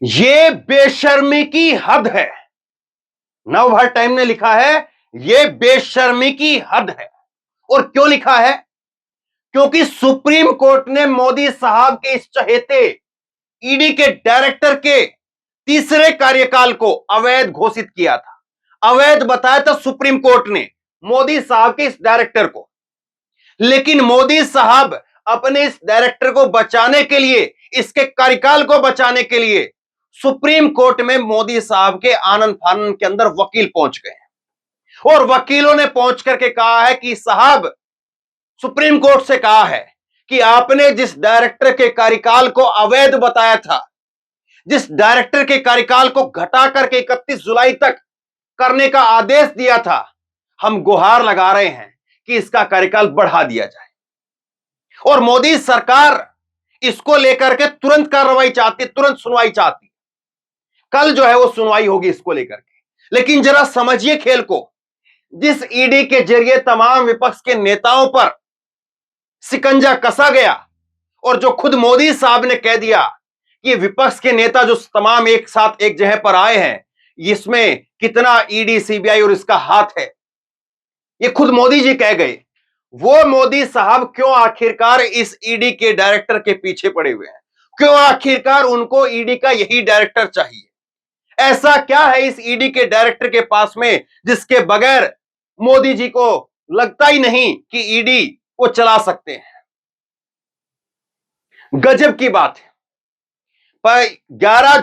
ये बेशर्मी की हद है। नवभारत टाइम ने लिखा है ये बेशर्मी की हद है। और क्यों लिखा है? क्योंकि सुप्रीम कोर्ट ने मोदी साहब के इस चहेते ईडी के डायरेक्टर के तीसरे कार्यकाल को अवैध घोषित किया था। अवैध बताया था सुप्रीम कोर्ट ने मोदी साहब के इस डायरेक्टर को। लेकिन मोदी साहब अपने इस डायरेक्टर को बचाने के लिए, इसके कार्यकाल को बचाने के लिए सुप्रीम कोर्ट में मोदी साहब के आनन फानन के अंदर वकील पहुंच गए और वकीलों ने पहुंच करके कहा है कि साहब, सुप्रीम कोर्ट से कहा है कि आपने जिस डायरेक्टर के कार्यकाल को अवैध बताया था, जिस डायरेक्टर के कार्यकाल को घटा करके 31 जुलाई तक करने का आदेश दिया था, हम गुहार लगा रहे हैं कि इसका कार्यकाल बढ़ा दिया जाए। और मोदी सरकार इसको लेकर के तुरंत कार्रवाई चाहती, तुरंत सुनवाई चाहती। कल जो है वो सुनवाई होगी इसको लेकर के। लेकिन जरा समझिए खेल को। जिस ईडी के जरिए तमाम विपक्ष के नेताओं पर सिकंजा कसा गया और जो खुद मोदी साहब ने कह दिया कि विपक्ष के नेता जो तमाम एक साथ एक जगह पर आए हैं, इसमें कितना ईडी सीबीआई और इसका हाथ है, ये खुद मोदी जी कह गए। वो मोदी साहब क्यों आखिरकार इस ईडी के डायरेक्टर के पीछे पड़े हुए हैं? क्यों आखिरकार उनको ईडी का यही डायरेक्टर चाहिए? ऐसा क्या है इस ईडी के डायरेक्टर के पास में जिसके बगैर मोदी जी को लगता ही नहीं कि ईडी वो चला सकते हैं? गजब की बात है। पर 11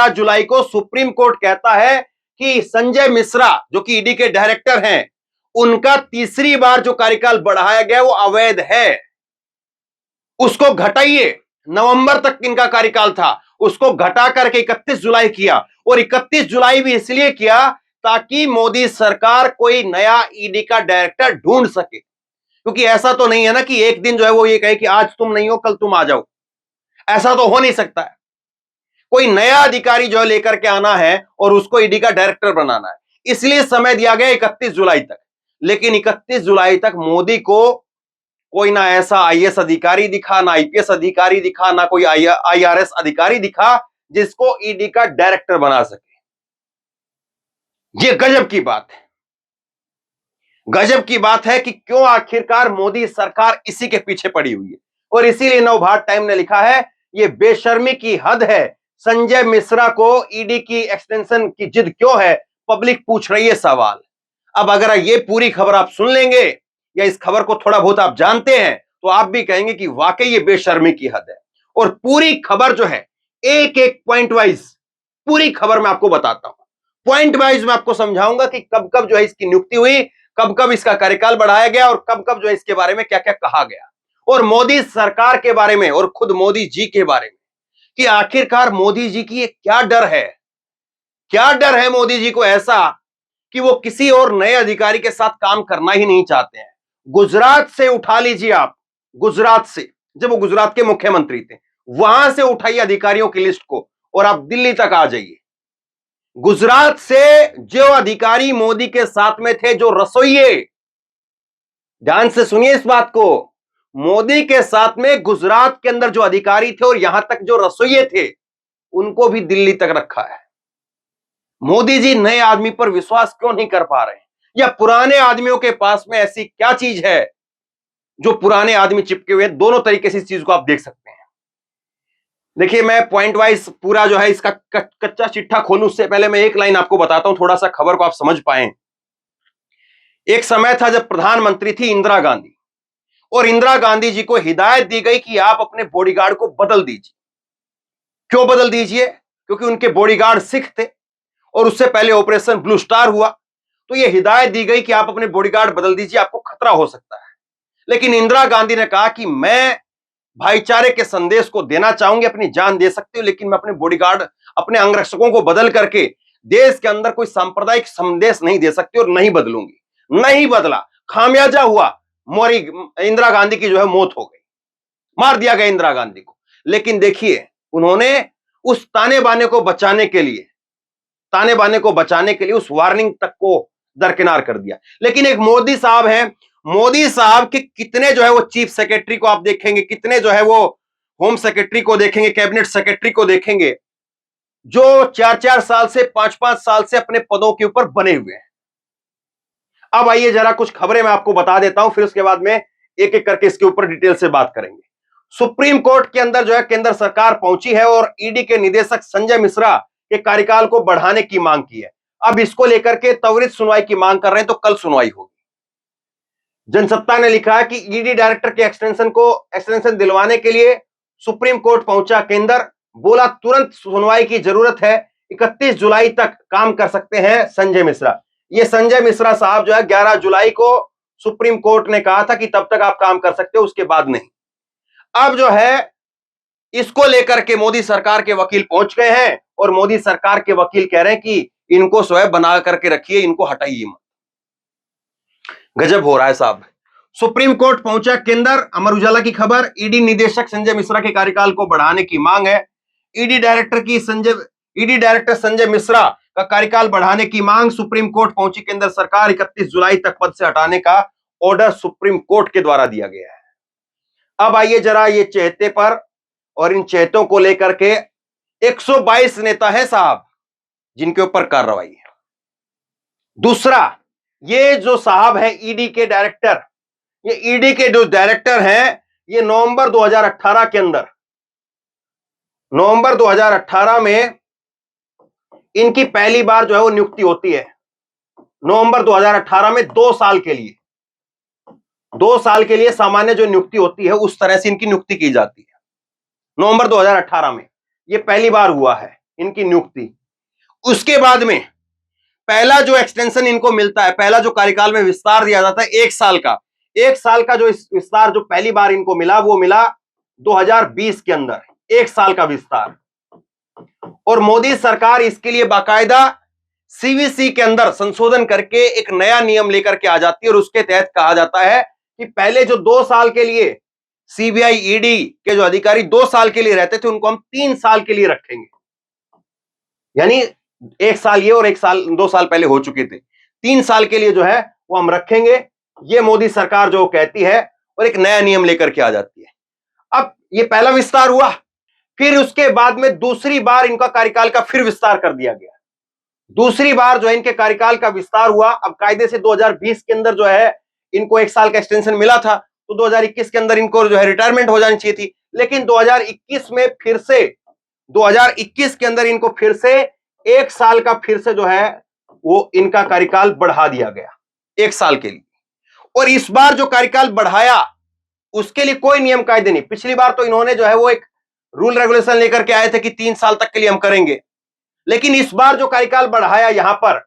जुलाई को सुप्रीम कोर्ट कहता है कि संजय मिश्रा जो कि ईडी के डायरेक्टर हैं, उनका तीसरी बार जो कार्यकाल बढ़ाया गया वो अवैध है, उसको घटाइए। नवंबर तक इनका कार्यकाल था, उसको घटा करके 31 जुलाई किया। और 31 जुलाई भी इसलिए किया ताकि मोदी सरकार कोई नया ईडी का डायरेक्टर ढूंढ सके। क्योंकि ऐसा तो नहीं है ना कि एक दिन जो है वो ये कहे कि आज तुम नहीं हो कल तुम आ जाओ। ऐसा तो हो नहीं सकता है। कोई नया अधिकारी जो है लेकर के आना है और उसको ईडी का डायरेक्टर बनाना है, इसलिए समय दिया गया 31 जुलाई तक। लेकिन 31 जुलाई तक मोदी को कोई ना ऐसा आईएएस अधिकारी दिखा, ना आईपीएस अधिकारी दिखा, ना कोई आईआरएस अधिकारी दिखा जिसको ईडी का डायरेक्टर बना सके। यह गजब की बात है। गजब की बात है कि क्यों आखिरकार मोदी सरकार इसी के पीछे पड़ी हुई है। और इसीलिए नवभारत टाइम ने लिखा है यह बेशर्मी की हद है। संजय मिश्रा को ईडी की एक्सटेंशन की जिद क्यों है, पब्लिक पूछ रही है सवाल। अब अगर ये पूरी खबर आप सुन लेंगे या इस खबर को थोड़ा बहुत आप जानते हैं तो आप भी कहेंगे कि वाकई ये बेशर्मी की हद है। और पूरी खबर जो है एक एक पॉइंट वाइज पूरी खबर मैं आपको बताता हूं। पॉइंट वाइज मैं आपको समझाऊंगा कि कब कब जो है इसकी नियुक्ति हुई, कब कब इसका कार्यकाल बढ़ाया गया और कब कब जो है इसके बारे में क्या क्या कहा गया, और मोदी सरकार के बारे में और खुद मोदी जी के बारे में कि आखिरकार मोदी जी की क्या डर है। क्या डर है मोदी जी को ऐसा कि वो किसी और नए अधिकारी के साथ काम करना ही नहीं चाहते हैं। गुजरात से उठा लीजिए आप, गुजरात से, जब वो गुजरात के मुख्यमंत्री थे, वहां से उठाइए अधिकारियों की लिस्ट को और आप दिल्ली तक आ जाइए। गुजरात से जो अधिकारी मोदी के साथ में थे, जो रसोइये, ध्यान से सुनिए इस बात को, मोदी के साथ में गुजरात के अंदर जो अधिकारी थे और यहां तक जो रसोइये थे, उनको भी दिल्ली तक रखा है। मोदी जी नए आदमी पर विश्वास क्यों नहीं कर पा रहे हैं? या पुराने आदमियों के पास में ऐसी क्या चीज है जो पुराने आदमी चिपके हुए? दोनों तरीके से इस चीज को आप देख सकते हैं। देखिए, मैं पॉइंट वाइज पूरा जो है इसका कच्चा चिट्ठा खोलूं उससे पहले मैं एक लाइन आपको बताता हूं, थोड़ा सा खबर को आप समझ पाए। एक समय था जब प्रधानमंत्री थी इंदिरा गांधी, और इंदिरा गांधी जी को हिदायत दी गई कि आप अपने बॉडीगार्ड को बदल दीजिए। क्यों बदल दीजिए? क्योंकि उनके बॉडीगार्ड सिख थे और उससे पहले ऑपरेशन ब्लू स्टार हुआ, तो यह हिदायत दी गई कि आप अपने बॉडीगार्ड बदल दीजिए, आपको खतरा हो सकता है। लेकिन इंदिरा गांधी ने कहा कि मैं भाईचारे के संदेश को देना चाहूंगी, अपनी जान दे सकती हूं, लेकिन मैं अपने बॉडीगार्ड, अपने अंगरक्षकों को बदल करके देश के अंदर कोई सांप्रदायिक संदेश नहीं दे सकती और नहीं बदलूंगी। नहीं बदला, खामियाजा हुआ, मोरी इंदिरा गांधी की जो है मौत हो गई, मार दिया गया इंदिरा गांधी को। लेकिन देखिए, उन्होंने उस ताने बाने को बचाने के लिए उस वार्निंग तक को दरकिनार कर दिया। लेकिन एक मोदी साहब हैं, मोदी साहब के कितने जो है वो चीफ सेक्रेटरी को आप देखेंगे, कितने जो है वो होम सेक्रेटरी को देखेंगे, कैबिनेट सेक्रेटरी को देखेंगे, जो 4-4 साल से 5-5 साल से अपने पदों के ऊपर बने हुए हैं। अब आइए जरा कुछ खबरें मैं आपको बता देता हूं, फिर उसके बाद में एक एक करके इसके ऊपर डिटेल से बात करेंगे। सुप्रीम कोर्ट के अंदर जो है केंद्र सरकार पहुंची है और ईडी के निदेशक संजय मिश्रा के कार्यकाल को बढ़ाने की मांग की है। अब इसको लेकर के त्वरित सुनवाई की मांग कर रहे हैं, तो कल सुनवाई होगी। जनसत्ता ने लिखा है कि ईडी डायरेक्टर के एक्सटेंशन दिलवाने के लिए सुप्रीम कोर्ट पहुंचा केंद्र, बोला तुरंत सुनवाई की जरूरत है, 31 जुलाई तक काम कर सकते हैं संजय मिश्रा। ये संजय मिश्रा साहब जो है 11 जुलाई को सुप्रीम कोर्ट ने कहा था कि तब तक आप काम कर सकते हो, उसके बाद नहीं। अब जो है इसको लेकर के मोदी सरकार के वकील पहुंच गए हैं और मोदी सरकार के वकील कह रहे हैं कि इनको स्वयं बना करके रखिए, इनको हटाइए मत। गजब हो रहा है साहब। सुप्रीम कोर्ट पहुंचा केंद्र, अमर उजाला की खबर। ईडी निदेशक संजय मिश्रा के कार्यकाल को बढ़ाने की मांग है। ईडी डायरेक्टर संजय मिश्रा का कार्यकाल बढ़ाने की मांग, सुप्रीम कोर्ट पहुंची केंद्र सरकार, 31 जुलाई तक पद से हटाने का ऑर्डर सुप्रीम कोर्ट के द्वारा दिया गया है। अब आइए जरा ये चहेते पर और इन चहेतों को लेकर के 122 नेता है साहब जिनके ऊपर कार्रवाई है। दूसरा, ये जो साहब है ईडी के डायरेक्टर, ये ईडी के जो डायरेक्टर हैं, ये नवंबर 2018 के अंदर, नवंबर 2018 में इनकी पहली बार जो है वो नियुक्ति होती है। नवंबर 2018 में 2 साल के लिए, 2 साल के लिए सामान्य जो नियुक्ति होती है उस तरह से इनकी नियुक्ति की जाती है। नवंबर 2018 में ये पहली बार हुआ है इनकी नियुक्ति। उसके बाद में पहला जो एक्सटेंशन इनको मिलता है, पहला जो कार्यकाल में विस्तार दिया जाता है 1 साल का, 1 साल का जो विस्तार जो पहली बार इनको मिला वो मिला 2020 के अंदर, 1 साल का विस्तार। और मोदी सरकार इसके लिए बाकायदा सीवीसी के अंदर संशोधन करके एक नया नियम लेकर के आ जाती है और उसके तहत कहा जाता है कि पहले जो 2 साल के लिए सीबीआई ईडी के जो अधिकारी 2 साल के लिए रहते थे उनको हम 3 साल के लिए रखेंगे। यानी 1 साल ये और 1 साल 2 साल पहले हो चुके थे, 3 साल के लिए जो है वो हम रखेंगे। ये मोदी सरकार जो कहती है और एक नया नियम लेकर के आ जाती है। अब ये पहला विस्तार हुआ, फिर उसके बाद में दूसरी बार इनका कार्यकाल का फिर विस्तार कर दिया गया। दूसरी बार जो है इनके कार्यकाल का विस्तार हुआ। अब कायदे से 2020 के अंदर जो है इनको 1 साल का एक्सटेंशन मिला था, तो 2021 के अंदर इनको जो है रिटायरमेंट हो जानी चाहिए थी, लेकिन 2021 में फिर से 2021 के अंदर इनको फिर से 1 साल का फिर से जो है वो इनका कार्यकाल बढ़ा दिया गया 1 साल के लिए। और इस बार जो कार्यकाल बढ़ाया उसके लिए कोई नियम कायदे नहीं। पिछली बार तो इन्होंने जो है वो एक रूल रेगुलेशन लेकर के आए थे कि 3 साल तक के लिए हम करेंगे, लेकिन इस बार जो कार्यकाल बढ़ाया यहां पर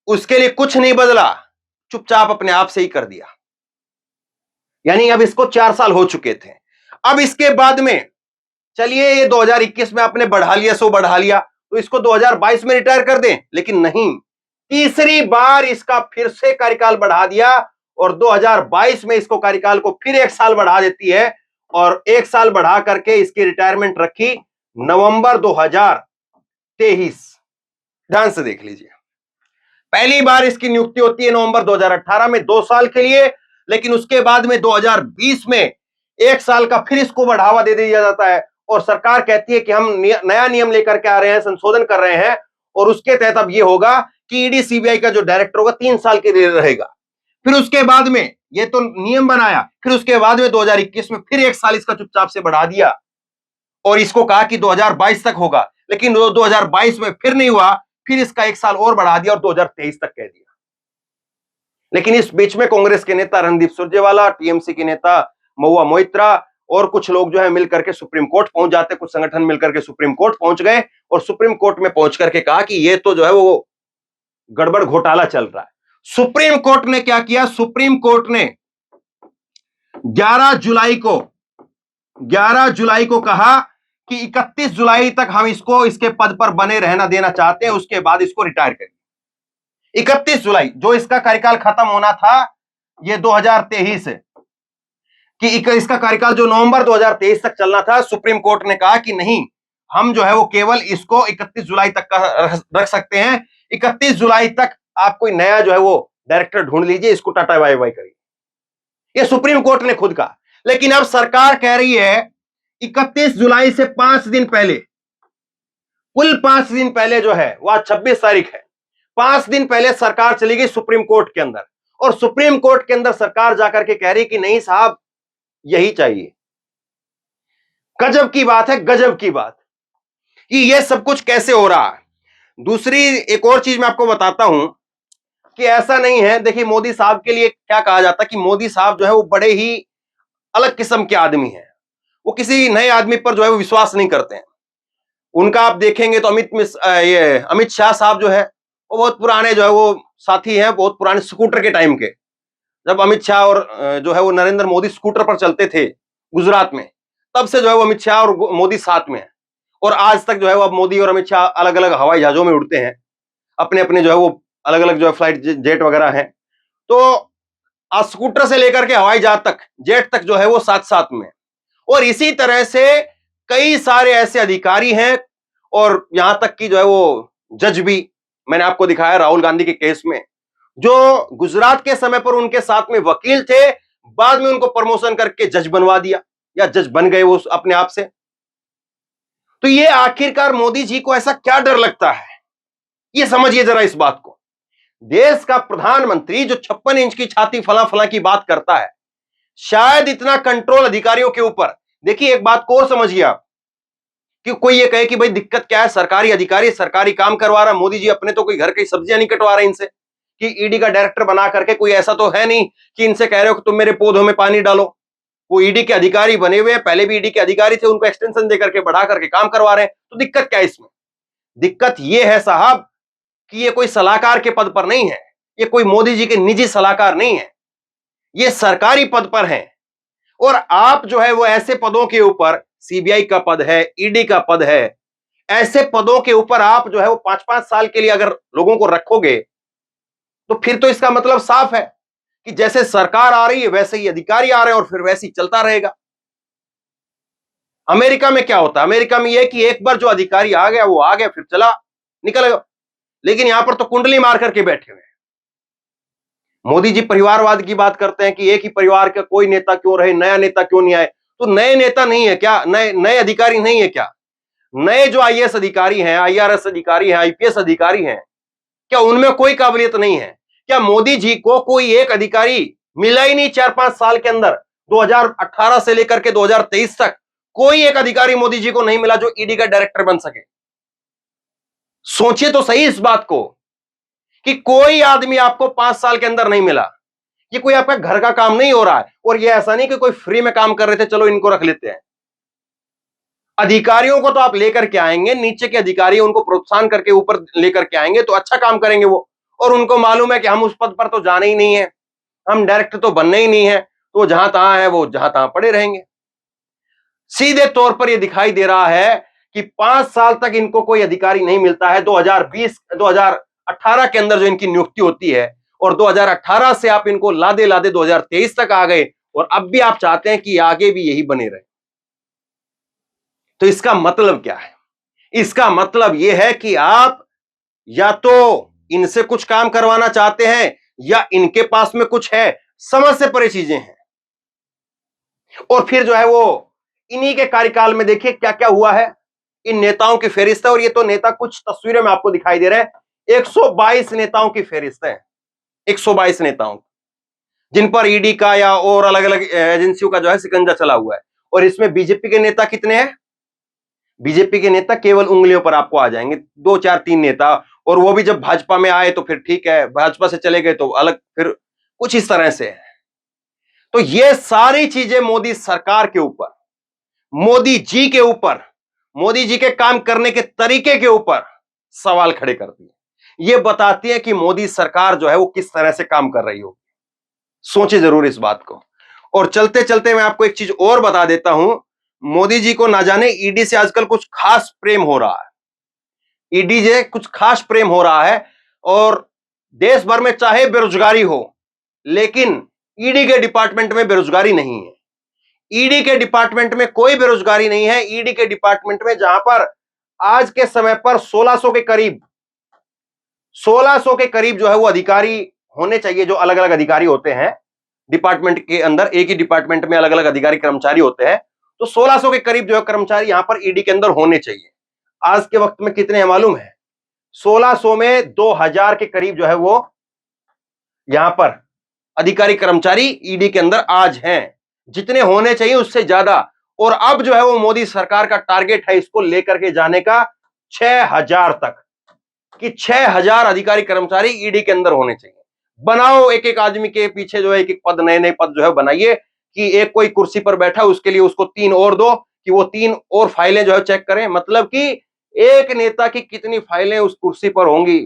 उसके लिए कुछ नहीं बदला, चुपचाप अपने आप से ही कर दिया। यानी अब इसको 4 साल हो चुके थे। अब इसके बाद में चलिए ये 2021 में आपने बढ़ा लिया, सो बढ़ा लिया, तो इसको 2022 में रिटायर कर दें, लेकिन नहीं, तीसरी बार इसका फिर से कार्यकाल बढ़ा दिया और 2022 में इसको कार्यकाल को फिर 1 साल बढ़ा देती है और 1 साल बढ़ा करके इसकी रिटायरमेंट रखी नवंबर 2023। ध्यान से देख लीजिए, पहली बार इसकी नियुक्ति होती है नवंबर 2018 में 2 साल के लिए, लेकिन उसके बाद में 2020 में 1 साल का फिर इसको बढ़ावा दे दिया जाता है और सरकार कहती है कि हम नया नियम लेकर के आ रहे हैं, संशोधन कर रहे हैं और उसके तहत अब ये होगा कि ईडी सीबीआई का जो डायरेक्टर होगा 3 साल के लिए रहेगा। फिर उसके बाद में ये तो नियम बनाया, फिर उसके बाद में 2021 में फिर 1 साल इसका चुपचाप से बढ़ा दिया और इसको कहा कि 2022 तक होगा, लेकिन 2022 में फिर नहीं हुआ, फिर इसका 1 साल और बढ़ा दिया और 2023 तक कह दिया। लेकिन इस बीच में कांग्रेस के नेता रणदीप सुरजेवाला, टीएमसी के नेता महुआ मोइत्रा और कुछ लोग जो है मिलकर के सुप्रीम कोर्ट पहुंच जाते, कुछ संगठन मिलकर के सुप्रीम कोर्ट पहुंच गए और सुप्रीम कोर्ट में पहुंच करके कहा कि ये तो जो है वो गड़बड़ घोटाला चल रहा है। सुप्रीम कोर्ट ने क्या किया? सुप्रीम कोर्ट ने 11 जुलाई को कहा कि 31 जुलाई तक हम इसको इसके पद पर बने रहना देना चाहते हैं, उसके बाद इसको रिटायर करेंगे। 31 जुलाई जो इसका कार्यकाल खत्म होना था ये 2023 है कि इसका कार्यकाल जो नवंबर 2023 तक चलना था, सुप्रीम कोर्ट ने कहा कि नहीं, हम जो है वो केवल इसको 31 जुलाई तक का रख सकते हैं। 31 जुलाई तक आप कोई नया जो है वो डायरेक्टर ढूंढ लीजिए, इसको टाटा बाय बाय करिए, ये सुप्रीम कोर्ट ने खुद कहा। लेकिन अब सरकार कह रही है 31 जुलाई से 5 दिन पहले कुल 5 दिन पहले जो है, वो आज 26 तारीख है, 5 दिन पहले सरकार चली गई सुप्रीम कोर्ट के अंदर, और सुप्रीम कोर्ट के अंदर सरकार जाकर के कह रही कि नहीं साहब यही चाहिए। गजब की बात है, गजब की बात कि यह सब कुछ कैसे हो रहा है। दूसरी एक और चीज मैं आपको बताता हूं कि ऐसा नहीं है। देखिए मोदी साहब के लिए क्या कहा जाता है कि मोदी साहब जो है वो बड़े ही अलग किस्म के आदमी हैं। वो किसी नए आदमी पर जो है वो विश्वास नहीं करते हैं। उनका आप देखेंगे तो अमित शाह साहब जो है वो बहुत पुराने जो है वो साथी हैं, बहुत पुराने स्कूटर के टाइम के। जब अमित शाह और जो है वो नरेंद्र मोदी स्कूटर पर चलते थे गुजरात में, तब से जो है वो अमित शाह और मोदी साथ में है। और आज तक जो है वो अब मोदी और अमित शाह अलग अलग हवाई जहाजों में उड़ते हैं, अपने अपने जो है वो अलग अलग जो है फ्लाइट जेट वगैरह हैं। तो आज स्कूटर से लेकर के हवाई जहाज तक, जेट तक जो है वो साथ साथ में। और इसी तरह से कई सारे ऐसे अधिकारी हैं, और यहां तक कि जो है वो जज भी मैंने आपको दिखाया राहुल गांधी के केस में, जो गुजरात के समय पर उनके साथ में वकील थे, बाद में उनको प्रमोशन करके जज बनवा दिया या जज बन गए वो अपने आप से। तो ये आखिरकार मोदी जी को ऐसा क्या डर लगता है, ये समझिए जरा इस बात को। देश का प्रधानमंत्री जो 56 इंच की छाती फला फला की बात करता है, शायद इतना कंट्रोल अधिकारियों के ऊपर। देखिए एक बात को और समझिए आप, कि कोई ये कहे कि भाई दिक्कत क्या है, सरकारी अधिकारी सरकारी काम करवा रहा, मोदी जी अपने तो कोई घर की सब्जियां नहीं कटवा रहे इनसे, कि ईडी का डायरेक्टर बना करके कोई ऐसा तो है नहीं कि इनसे कह रहे हो कि तुम मेरे पौधों में पानी डालो। वो ईडी के अधिकारी बने हुए हैं, पहले भी ईडी के अधिकारी थे, उनको एक्सटेंशन देकर के बढ़ा करके काम करवा रहे हैं। तो दिक्कत क्या है इसमें? दिक्कत यह है साहब कि ये कोई सलाहकार के पद पर नहीं है, ये कोई मोदी जी के निजी सलाहकार नहीं है, ये सरकारी पद पर हैं। और आप जो है वो ऐसे पदों के ऊपर, सीबीआई का पद है, ईडी का पद है, ऐसे पदों के ऊपर आप जो है वो 5-5 साल के लिए अगर लोगों को रखोगे, तो फिर तो इसका मतलब साफ है कि जैसे सरकार आ रही है वैसे ही अधिकारी आ रहे हैं, और फिर वैसे ही चलता रहेगा। अमेरिका में क्या होता है? अमेरिका में यह कि एक बार जो अधिकारी आ गया वो आ गया, फिर चला निकल गया। लेकिन यहां पर तो कुंडली मार करके बैठे हुए हैं। मोदी जी परिवारवाद की बात करते हैं कि एक ही परिवार का कोई नेता क्यों रहे, नया नेता क्यों नहीं आए। तो नए नेता नहीं है क्या? नए अधिकारी नहीं है क्या? नए जो आईएएस अधिकारी हैं, आईआरएस अधिकारी हैं, आईपीएस अधिकारी हैं, क्या उनमें कोई काबिलियत नहीं है? क्या मोदी जी को कोई एक अधिकारी मिला ही नहीं 4-5 साल के अंदर? 2018 से लेकर के 2023 तक कोई एक अधिकारी मोदी जी को नहीं मिला जो ईडी का डायरेक्टर बन सके। सोचिए तो सही इस बात को कि कोई आदमी आपको 5 साल के अंदर नहीं मिला। ये कोई आपका घर का काम नहीं हो रहा है, और ये ऐसा नहीं कि कोई फ्री में काम कर रहे थे, चलो इनको रख लेते हैं। अधिकारियों को तो आप लेकर के आएंगे, नीचे के अधिकारी उनको प्रोत्साहन करके ऊपर लेकर के आएंगे तो अच्छा काम करेंगे वो। और उनको मालूम है कि हम उस पद पर तो जाने ही नहीं है, हम डायरेक्टर तो बनने ही नहीं है, तो वो जहां तहां है, वो जहां तहां पड़े रहेंगे। सीधे तौर पर यह दिखाई दे रहा है कि 5 साल तक इनको कोई अधिकारी नहीं मिलता है। 2018 के अंदर जो इनकी नियुक्ति होती है, और 2018 से आप इनको लादे लादे 2023 तक आ गए, और अब भी आप चाहते हैं कि आगे भी यही बने रहे। तो इसका मतलब क्या है? इसका मतलब यह है कि आप या तो इनसे कुछ काम करवाना चाहते हैं, या इनके पास में कुछ है, समझ से परे चीजें हैं। और फिर जो है वो इन्हीं के कार्यकाल में देखिए क्या क्या हुआ है। इन नेताओं की फेरिस्त है, और ये तो नेता कुछ तस्वीरें में आपको दिखाई दे रहे हैं। 122 नेताओं की फेरिस्त है, 122 नेताओं, जिन पर ईडी का या और अलग अलग एजेंसियों का जो है शिकंजा चला हुआ है। और इसमें बीजेपी के नेता कितने हैं? बीजेपी के नेता केवल उंगलियों पर आपको आ जाएंगे, 2 4 3 नेता। और वो भी जब भाजपा में आए तो फिर ठीक है, भाजपा से चले गए तो अलग, फिर कुछ इस तरह से है। तो ये सारी चीजें मोदी सरकार के ऊपर, मोदी जी के ऊपर, मोदी जी के काम करने के तरीके के ऊपर सवाल खड़े करती है। ये बताती है कि मोदी सरकार जो है वो किस तरह से काम कर रही हो। सोचिए जरूर इस बात को। और चलते चलते मैं आपको एक चीज और बता देता हूं, मोदी जी को ना जाने ईडी से आजकल कुछ खास प्रेम हो रहा है। ईडी से कुछ खास प्रेम हो रहा है, और देश भर में चाहे बेरोजगारी हो, लेकिन ईडी के डिपार्टमेंट में बेरोजगारी नहीं है। ईडी के डिपार्टमेंट में कोई बेरोजगारी नहीं है। ईडी के डिपार्टमेंट में जहां पर आज के समय पर 1600 के करीब जो है वो अधिकारी होने चाहिए, जो अलग अलग अधिकारी होते हैं डिपार्टमेंट के अंदर। एक ही डिपार्टमेंट में अलग अलग अधिकारी कर्मचारी होते हैं, तो 1600 के करीब जो है कर्मचारी यहां पर ईडी के अंदर होने चाहिए। आज के वक्त में कितने हैं मालूम है? 1600 में 2000 के करीब जो है वो यहां पर अधिकारी कर्मचारी ईडी के अंदर आज हैं, जितने होने चाहिए उससे ज्यादा। और अब जो है वो मोदी सरकार का टारगेट है इसको लेकर के जाने का 6000 तक, कि 6000 अधिकारी कर्मचारी ईडी के अंदर होने चाहिए। बनाओ, एक एक आदमी के पीछे जो है एक एक पद, नए नए पद जो है बनाइए, कि एक कोई कुर्सी पर बैठा उसके लिए उसको 3 और दो, कि वो 3 और फाइलें जो है चेक करें। मतलब कि एक नेता की कितनी फाइलें उस कुर्सी पर होंगी,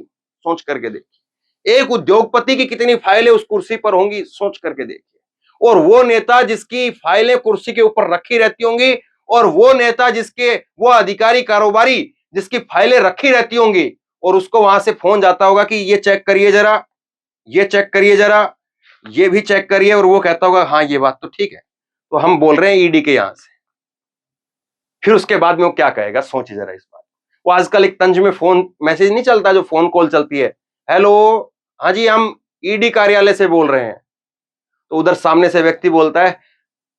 सोच करके देखिए। एक उद्योगपति की कितनी फाइलें उस कुर्सी पर होंगी, सोच करके देखिए। और वो नेता जिसकी फाइलें कुर्सी के ऊपर रखी रहती होंगी, और वो नेता जिसके, वो अधिकारी कारोबारी जिसकी फाइलें रखी रहती होंगी, और उसको वहां से फोन जाता होगा कि ये चेक करिए जरा, ये चेक करिए जरा, ये भी चेक करिए, और वो कहता होगा हाँ ये बात तो ठीक है, तो हम बोल रहे हैं ईडी के यहां से। फिर उसके बाद में वो क्या कहेगा, सोचिए जरा इस बात। वो आजकल एक तंज में फोन मैसेज नहीं चलता, जो फोन कॉल चलती है, हेलो, हाँ जी हम ईडी कार्यालय से बोल रहे हैं। तो उधर सामने से व्यक्ति बोलता है,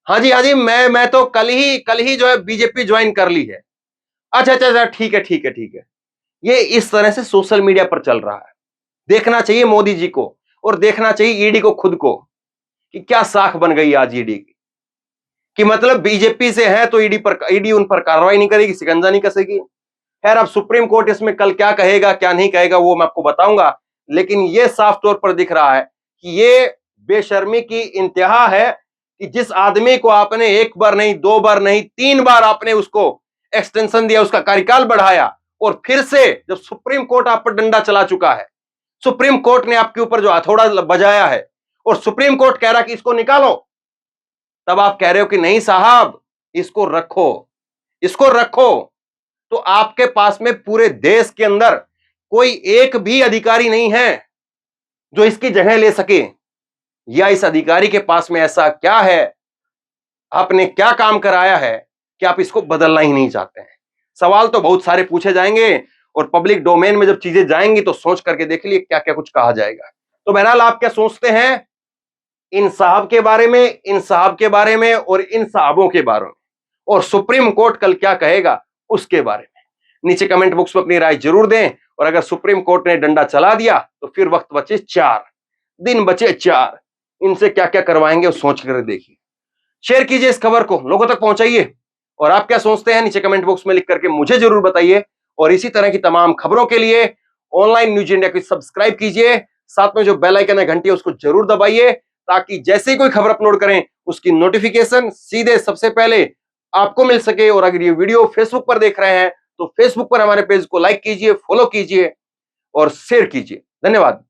हाँ जी मैं तो कल ही जो है बीजेपी ज्वाइन कर ली है। अच्छा अच्छा अच्छा, ठीक है ठीक है ठीक है। ये इस तरह से सोशल मीडिया पर चल रहा है। देखना चाहिए मोदी जी को, और देखना चाहिए ईडी को खुद को, कि क्या साख बन गई आज ईडी की, कि मतलब बीजेपी से है तो ईडी उन पर कार्रवाई नहीं करेगी, शिकंजा नहीं कसेगी। खैर, अब सुप्रीम कोर्ट इसमें कल क्या कहेगा क्या नहीं कहेगा वो मैं आपको बताऊंगा, लेकिन यह साफ तौर पर दिख रहा है कि ये बेशर्मी की इंतहा है, कि जिस आदमी को आपने एक बार नहीं, 2 बार नहीं, 3 बार आपने उसको एक्सटेंशन दिया, उसका कार्यकाल बढ़ाया, और फिर से जब सुप्रीम कोर्ट आप पर डंडा चला चुका है, सुप्रीम कोर्ट ने आपके ऊपर जो हथौड़ा बजाया है, और सुप्रीम कोर्ट कह रहा कि इसको निकालो, तब आप कह रहे हो कि नहीं साहब इसको रखो, इसको रखो। तो आपके पास में पूरे देश के अंदर कोई एक भी अधिकारी नहीं है जो इसकी जगह ले सके, या इस अधिकारी के पास में ऐसा क्या है, आपने क्या काम कराया है कि आप इसको बदलना ही नहीं चाहते हैं। सवाल तो बहुत सारे पूछे जाएंगे, और पब्लिक डोमेन में जब चीजें जाएंगी तो सोच करके देख लिए क्या क्या कुछ कहा जाएगा। तो बहरहाल आप क्या सोचते हैं इन साहब के बारे में, इन साहब के बारे में, और इन साहबों के बारे में, और सुप्रीम कोर्ट कल क्या कहेगा उसके बारे में? नीचे कमेंट बॉक्स में अपनी राय जरूर दें। और अगर सुप्रीम कोर्ट ने डंडा चला दिया तो फिर वक्त बचे 4 दिन, बचे 4, इनसे क्या क्या करवाएंगे वो सोच कर देखिए। शेयर कीजिए इस खबर को, लोगों तक पहुंचाइए, और आप क्या सोचते हैं नीचे कमेंट बॉक्स में लिख करके मुझे जरूर बताइए। और इसी तरह की तमाम खबरों के लिए ऑनलाइन न्यूज इंडिया को सब्सक्राइब कीजिए, साथ में जो बेल आइकन है घंटी है उसको जरूर दबाइए, ताकि जैसे ही कोई खबर अपलोड करें उसकी नोटिफिकेशन सीधे सबसे पहले आपको मिल सके। और अगर ये वीडियो फेसबुक पर देख रहे हैं तो फेसबुक पर हमारे पेज को लाइक कीजिए, फॉलो कीजिए और शेयर कीजिए। धन्यवाद।